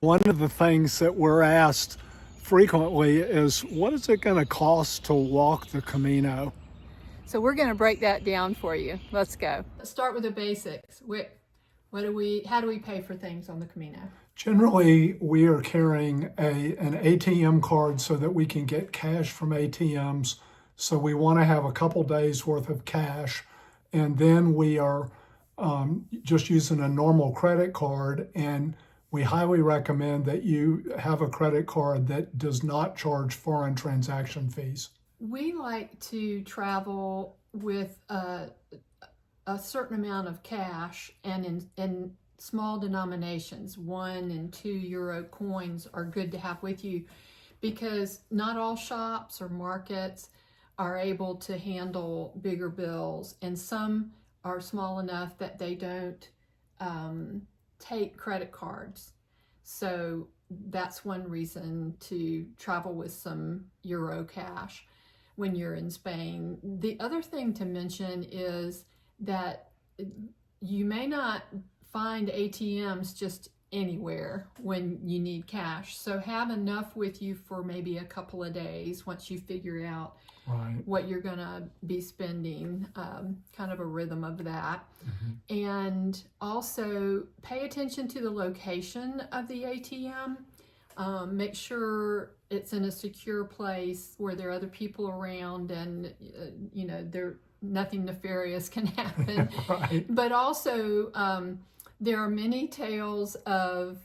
One of the things that we're asked frequently is, what is it going to cost to walk the Camino? So we're going to break that down for you. Let's go. Let's start with the basics. How do we pay for things on the Camino? Generally, we are carrying an ATM card so that we can get cash from ATMs. So we want to have a couple days worth of cash. And then we are just using a normal credit card. And we highly recommend that you have a credit card that does not charge foreign transaction fees. We like to travel with a certain amount of cash, and in small denominations, 1 and 2 euro coins are good to have with you, because not all shops or markets are able to handle bigger bills, and some are small enough that they don't take credit cards. So that's one reason to travel with some euro cash when you're in Spain. The other thing to mention is that you may not find ATMs just anywhere when you need cash. So have enough with you for maybe a couple of days once you figure out what you're going to be spending, kind of a rhythm of that. Mm-hmm. And also pay attention to the location of the ATM. Make sure it's in a secure place where there are other people around, and nothing nefarious can happen. Right. But also, there are many tales of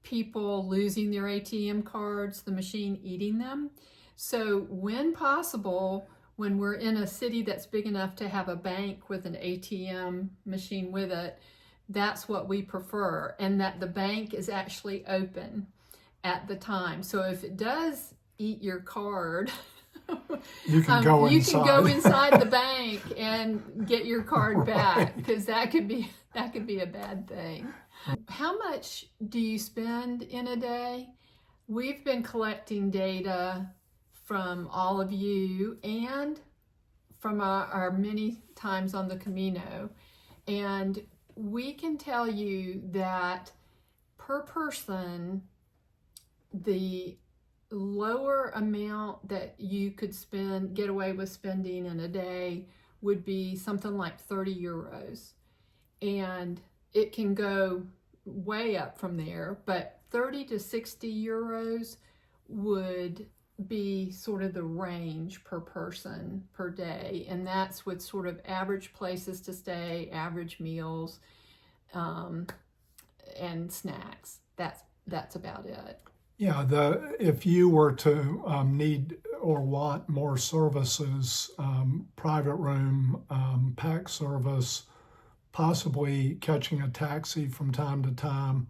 people losing their ATM cards, the machine eating them. So when possible, when we're in a city that's big enough to have a bank with an ATM machine with it, that's what we prefer, and that the bank is actually open at the time. So if it does eat your card, you can go inside the bank and get your card back, because that could be a bad thing. How much do you spend in a day? We've been collecting data from all of you and from our many times on the Camino, and we can tell you that per person, the lower amount that you could get away with spending in a day would be something like 30 euros. And it can go way up from there, but 30 to 60 euros would be sort of the range per person per day. And that's with sort of average places to stay, average meals, and snacks. That's about it. Yeah, if you were to need or want more services, private room, pack service, possibly catching a taxi from time to time,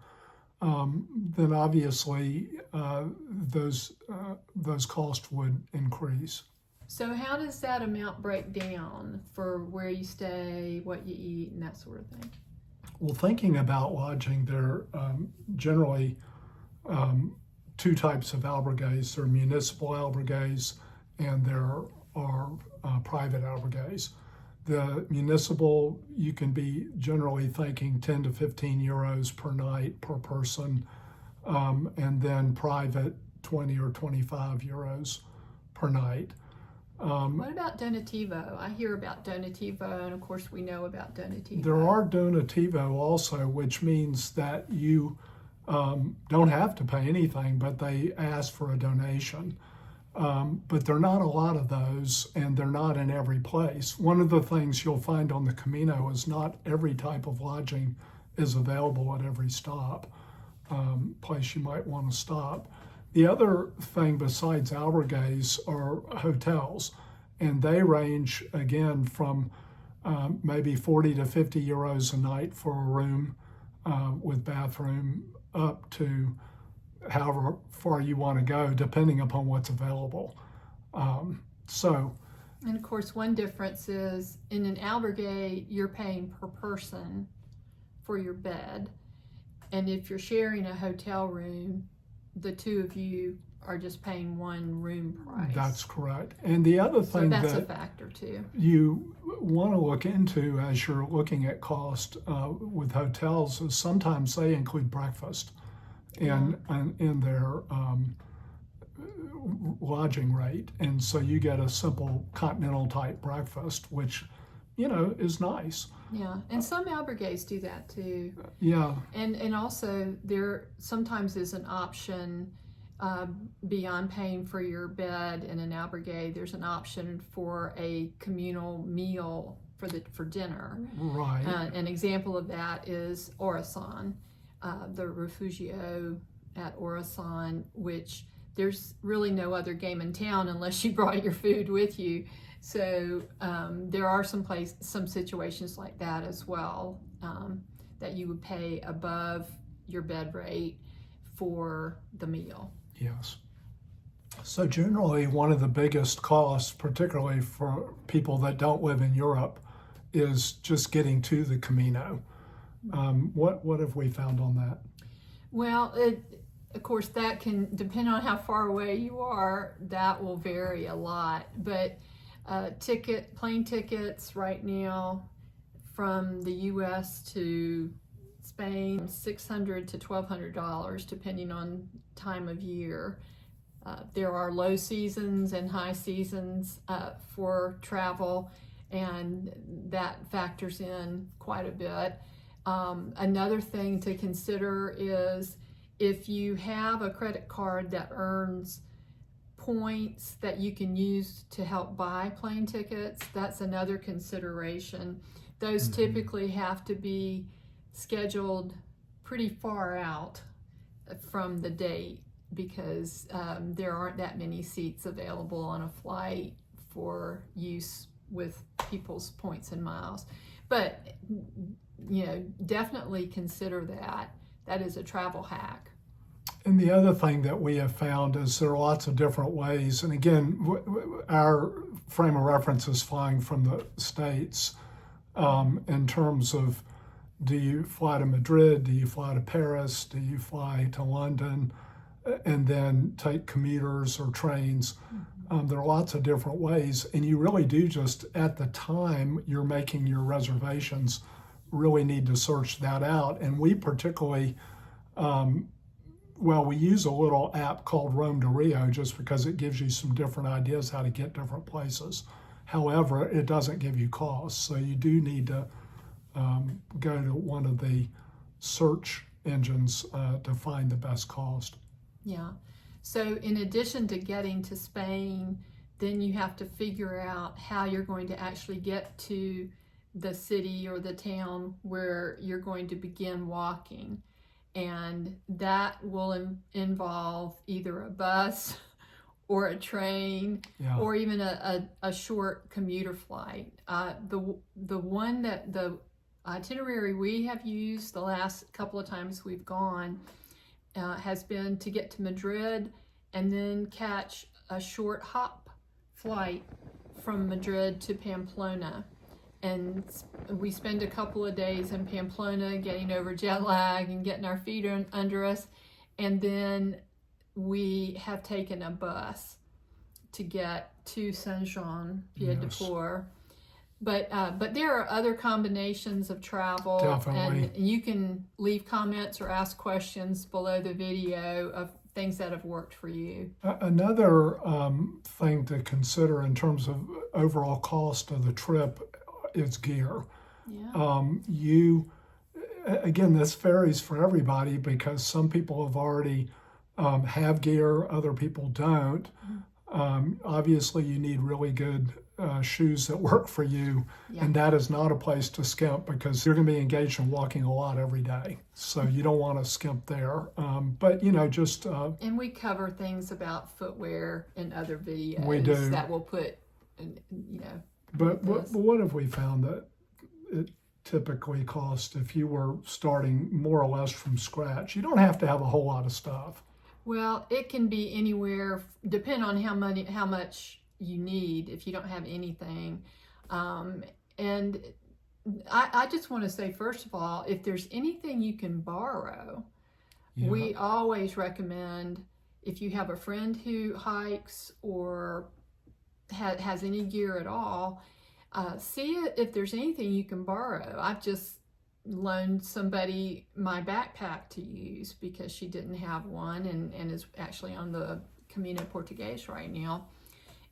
then obviously those costs would increase. So how does that amount break down for where you stay, what you eat, and that sort of thing? Well, thinking about lodging, there are generally two types of albergues. There are municipal albergues and there are private albergues. The municipal, you can be generally thinking 10 to 15 euros per night per person, and then private 20 or 25 euros per night. What about Donativo? I hear about Donativo, and of course we know about Donativo. There are Donativo also, which means that you don't have to pay anything, but they ask for a donation. But there are not a lot of those, and they're not in every place. One of the things you'll find on the Camino is not every type of lodging is available at every place you might want to stop. The other thing besides albergues are hotels, and they range again from maybe 40 to 50 euros a night for a room with bathroom, up to however far you want to go, depending upon what's available. And of course, one difference is in an albergue, you're paying per person for your bed. And if you're sharing a hotel room, the two of you are just paying one room price. That's correct. And the other thing that's a factor too. You want to look into as you're looking at cost with hotels is sometimes they include breakfast. in their lodging rate. And so you get a simple continental type breakfast, which, is nice. Yeah, and some albergues do that too. Yeah. And also there sometimes is an option beyond paying for your bed in an albergue. There's an option for a communal meal for dinner. Right. An example of that is Orasan, the Refugio at Orasan, which there's really no other game in town unless you brought your food with you. So there are some situations like that as well, that you would pay above your bed rate for the meal. Yes. So generally, one of the biggest costs, particularly for people that don't live in Europe, is just getting to the Camino. What have we found on that? Well, of course, that can depend on how far away you are. That will vary a lot, but plane tickets right now from the U.S. to Spain, $600 to $1,200, depending on time of year. There are low seasons and high seasons for travel, and that factors in quite a bit. Another thing to consider is if you have a credit card that earns points that you can use to help buy plane tickets, that's another consideration. Those typically have to be scheduled pretty far out from the date because there aren't that many seats available on a flight for use with people's points and miles. But definitely consider that. That is a travel hack. And the other thing that we have found is there are lots of different ways. And again, our frame of reference is flying from the States in terms of, do you fly to Madrid? Do you fly to Paris? Do you fly to London? And then take commuters or trains? There are lots of different ways. And you really do just, at the time you're making your reservations, really need to search that out. And we particularly, we use a little app called Rome to Rio just because it gives you some different ideas how to get different places. However, it doesn't give you costs. So you do need to go to one of the search engines to find the best cost. Yeah. So in addition to getting to Spain, then you have to figure out how you're going to actually get to the city or the town where you're going to begin walking. And that will involve either a bus or a train, or even a short commuter flight. The itinerary we have used the last couple of times we've gone has been to get to Madrid and then catch a short hop flight from Madrid to Pamplona. And we spend a couple of days in Pamplona getting over jet lag and getting our feet under us. And then we have taken a bus to get to Saint-Jean, Pied-de-Port. But there are other combinations of travel. Definitely. And you can leave comments or ask questions below the video of things that have worked for you. Another thing to consider in terms of overall cost of the trip is gear. Again, this varies for everybody because some people have already have gear, other people don't. Obviously, you need really good shoes that work for you, and that is not a place to skimp because you're going to be engaged in walking a lot every day. So you don't want to skimp there. But just and we cover things about footwear in other videos. We do. That we'll put, But what have we found that it typically costs if you were starting more or less from scratch? You don't have to have a whole lot of stuff. Well, it can be anywhere, depend on how much you need if you don't have anything. And I just want to say, first of all, if there's anything you can borrow, we always recommend, if you have a friend who hikes or has any gear at all, see if there's anything you can borrow. I've just loaned somebody my backpack to use because she didn't have one, and is actually on the Camino Portugues right now.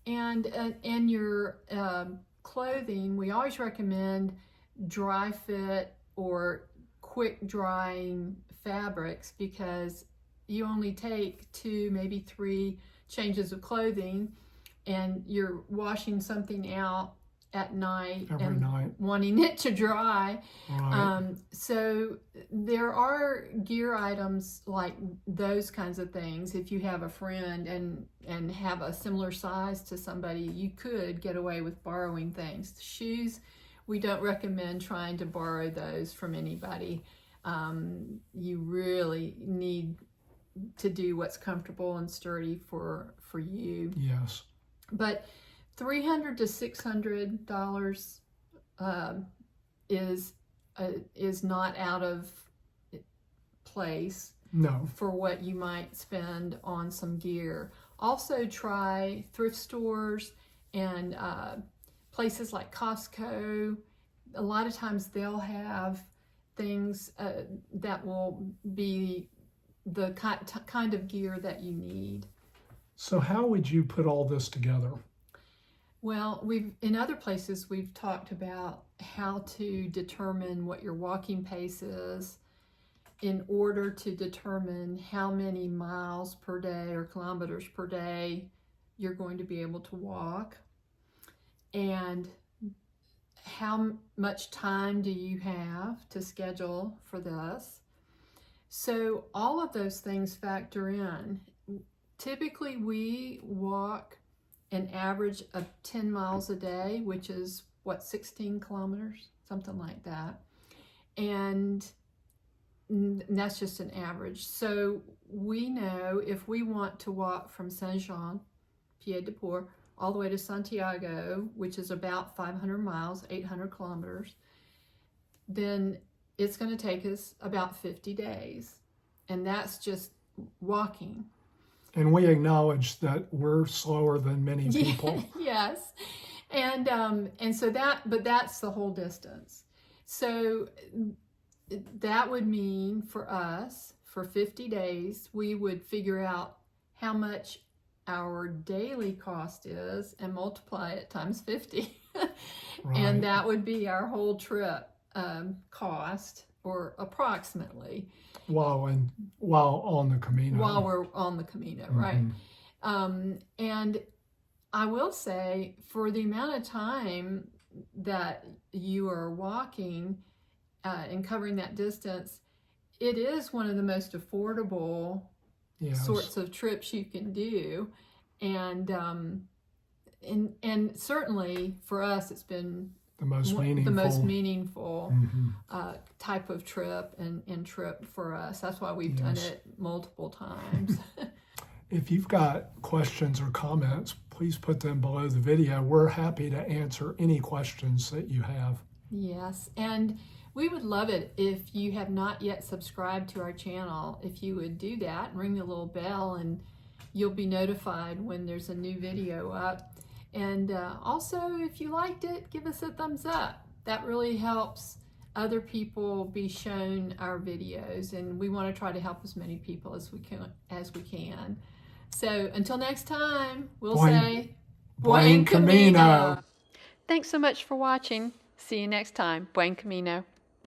And your clothing, we always recommend dry fit or quick drying fabrics, because you only take 2, maybe 3 changes of clothing, and you're washing something out at night Every night. wanting it to dry. Right. So there are gear items like those kinds of things. If you have a friend and have a similar size to somebody, you could get away with borrowing things. Shoes, we don't recommend trying to borrow those from anybody. You really need to do what's comfortable and sturdy for you. Yes. But $300 to $600 is not out of place No. for what you might spend on some gear. Also try thrift stores and places like Costco. A lot of times they'll have things that will be the kind of gear that you need. So how would you put all this together? Well, in other places we've talked about how to determine what your walking pace is in order to determine how many miles per day or kilometers per day you're going to be able to walk, and how much time do you have to schedule for this. So all of those things factor in. Typically we walk an average of 10 miles a day, which is 16 kilometers, something like that. And that's just an average. So we know if we want to walk from Saint-Jean, Pied-de-Port, all the way to Santiago, which is about 500 miles, 800 kilometers, then it's going to take us about 50 days. And that's just walking. And we acknowledge that we're slower than many people. Yes. And so that's the whole distance. So that would mean for us, for 50 days, we would figure out how much our daily cost is and multiply it times 50. Right. And that would be our whole trip cost, or approximately. While on the Camino. While we're on the Camino, right? And I will say, for the amount of time that you are walking and covering that distance, it is one of the most affordable sorts of trips you can do. And certainly for us, it's been the most meaningful type of trip and trip for us. That's why we've done it multiple times. If you've got questions or comments, please put them below the video. We're happy to answer any questions that you have. Yes, and we would love it if you have not yet subscribed to our channel. If you would do that and ring the little bell, and you'll be notified when there's a new video up. And also, if you liked it, give us a thumbs up. That really helps other people be shown our videos, and we want to try to help as many people as we can. So until next time, we'll say Buen Camino. Thanks so much for watching. See you next time. Buen Camino.